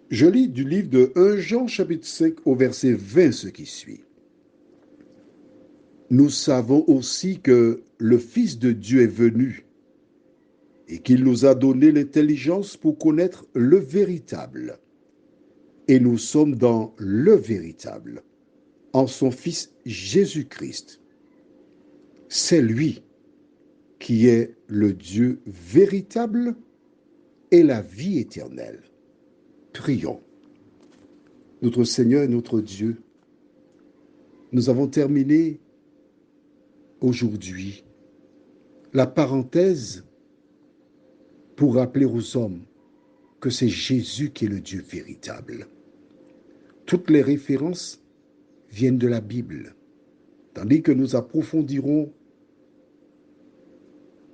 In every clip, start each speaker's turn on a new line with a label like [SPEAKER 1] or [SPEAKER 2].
[SPEAKER 1] Je lis du livre de 1 Jean chapitre 5 au verset 20 ce qui suit. Nous savons aussi que le Fils de Dieu est venu et qu'il nous a donné l'intelligence pour connaître le véritable. Et nous sommes dans le véritable, en son Fils Jésus-Christ. C'est lui qui est le Dieu véritable et la vie éternelle. Prions. Notre Seigneur et notre Dieu, nous avons terminé aujourd'hui la parenthèse pour rappeler aux hommes que c'est Jésus qui est le Dieu véritable. Toutes les références viennent de la Bible, tandis que nous approfondirons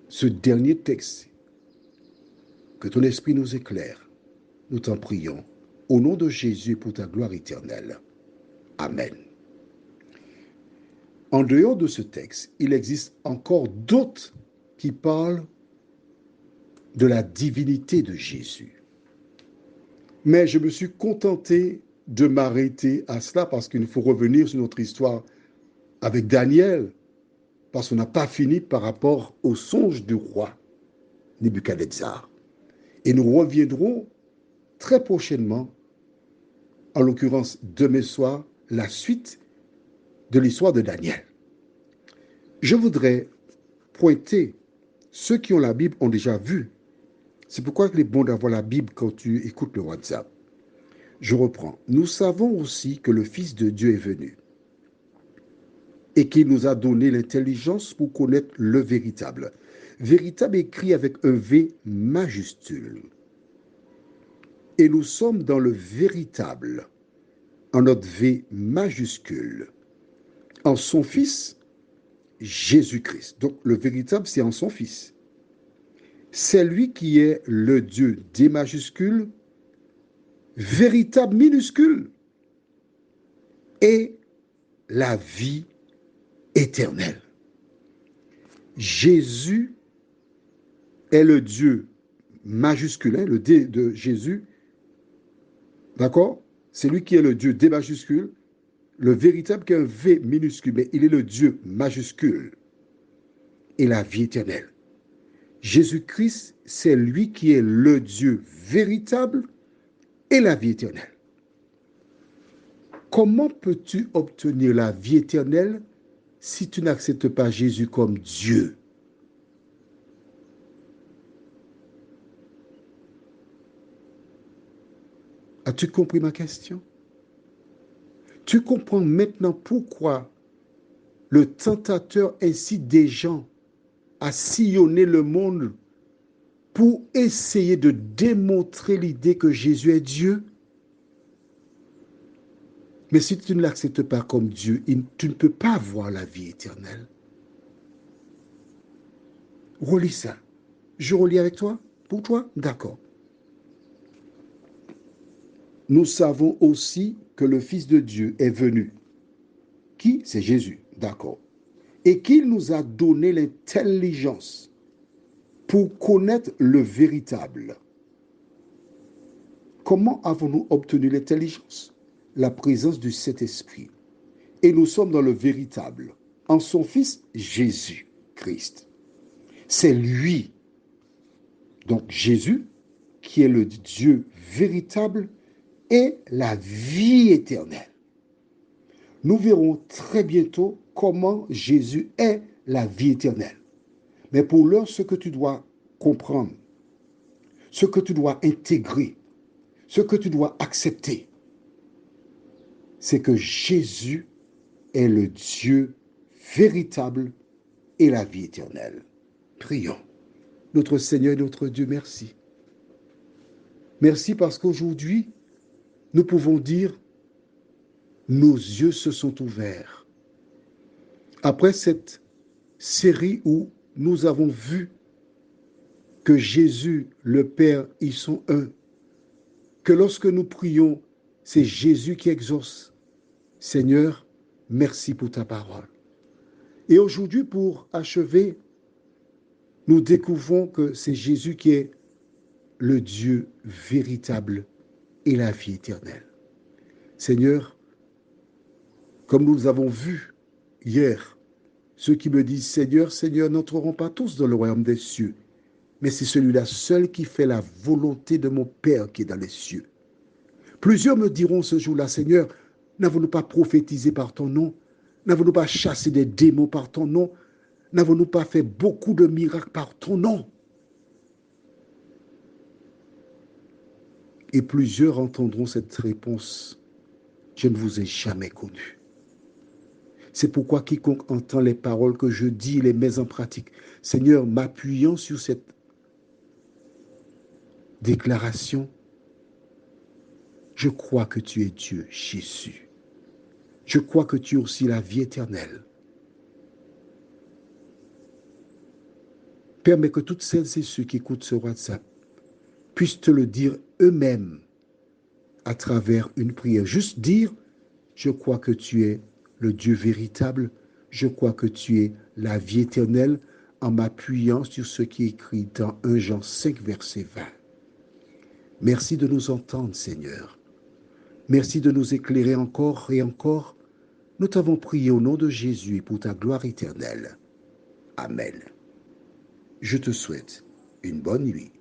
[SPEAKER 1] ce dernier texte. Que ton esprit nous éclaire. Nous t'en prions. Au nom de Jésus pour ta gloire éternelle. Amen. En dehors de ce texte, il existe encore d'autres qui parlent de la divinité de Jésus. Mais je me suis contenté de m'arrêter à cela parce qu'il faut revenir sur notre histoire avec Daniel, parce qu'on n'a pas fini par rapport au songe du roi Nebuchadnezzar. Et nous reviendrons très prochainement, en l'occurrence demain soir, la suite de l'histoire de Daniel. Je voudrais pointer, ceux qui ont la Bible ont déjà vu. C'est pourquoi il est bon d'avoir la Bible quand tu écoutes le WhatsApp. Je reprends. Nous savons aussi que le Fils de Dieu est venu et qu'il nous a donné l'intelligence pour connaître le véritable. Véritable écrit avec un V majuscule. Et nous sommes dans le véritable, en notre V majuscule, en son Fils, Jésus-Christ. Donc le véritable, c'est en son Fils. C'est lui qui est le Dieu D majuscule, véritable minuscule, et la vie éternelle. Jésus est le Dieu majuscule, le D de Jésus, d'accord? C'est lui qui est le Dieu D majuscule, le véritable qui est un V minuscule, mais il est le Dieu majuscule et la vie éternelle. Jésus-Christ, c'est lui qui est le Dieu véritable et la vie éternelle. Comment peux-tu obtenir la vie éternelle si tu n'acceptes pas Jésus comme Dieu? As-tu compris ma question? Tu comprends maintenant pourquoi le tentateur incite des gens à sillonner le monde pour essayer de démontrer l'idée que Jésus est Dieu? Mais si tu ne l'acceptes pas comme Dieu, tu ne peux pas avoir la vie éternelle. Relis ça. Je relis avec toi? Pour toi? D'accord. Nous savons aussi que le Fils de Dieu est venu. Qui? C'est Jésus. D'accord. Et qu'il nous a donné l'intelligence pour connaître le véritable. Comment avons-nous obtenu l'intelligence? La présence du Saint-Esprit. Et nous sommes dans le véritable, en son Fils Jésus-Christ. C'est lui, donc Jésus, qui est le Dieu véritable et la vie éternelle. Nous verrons très bientôt comment Jésus est la vie éternelle. Mais pour l'heure, ce que tu dois comprendre, ce que tu dois intégrer, ce que tu dois accepter, c'est que Jésus est le Dieu véritable et la vie éternelle. Prions. Notre Seigneur et notre Dieu, merci. Merci parce qu'aujourd'hui, nous pouvons dire, nos yeux se sont ouverts. Après cette série où nous avons vu que Jésus, le Père, ils sont un, que lorsque nous prions, c'est Jésus qui exauce. Seigneur, merci pour ta parole. Et aujourd'hui, pour achever, nous découvrons que c'est Jésus qui est le Dieu véritable et la vie éternelle. Seigneur, comme nous avons vu hier, ceux qui me disent Seigneur, Seigneur, n'entreront pas tous dans le royaume des cieux, mais c'est celui-là seul qui fait la volonté de mon Père qui est dans les cieux. Plusieurs me diront ce jour-là, Seigneur, n'avons-nous pas prophétisé par ton nom? N'avons-nous pas chassé des démons par ton nom? N'avons-nous pas fait beaucoup de miracles par ton nom? Et plusieurs entendront cette réponse, je ne vous ai jamais connu. C'est pourquoi quiconque entend les paroles que je dis et les met en pratique, Seigneur, m'appuyant sur cette déclaration, je crois que tu es Dieu, Jésus. Je crois que tu es aussi la vie éternelle. Permets que toutes celles et ceux qui écoutent ce WhatsApp puissent te le dire eux-mêmes à travers une prière. Juste dire, je crois que tu es le Dieu véritable, je crois que tu es la vie éternelle, en m'appuyant sur ce qui est écrit dans 1 Jean 5, verset 20. Merci de nous entendre, Seigneur. Merci de nous éclairer encore et encore. Nous t'avons prié au nom de Jésus et pour ta gloire éternelle. Amen. Je te souhaite une bonne nuit.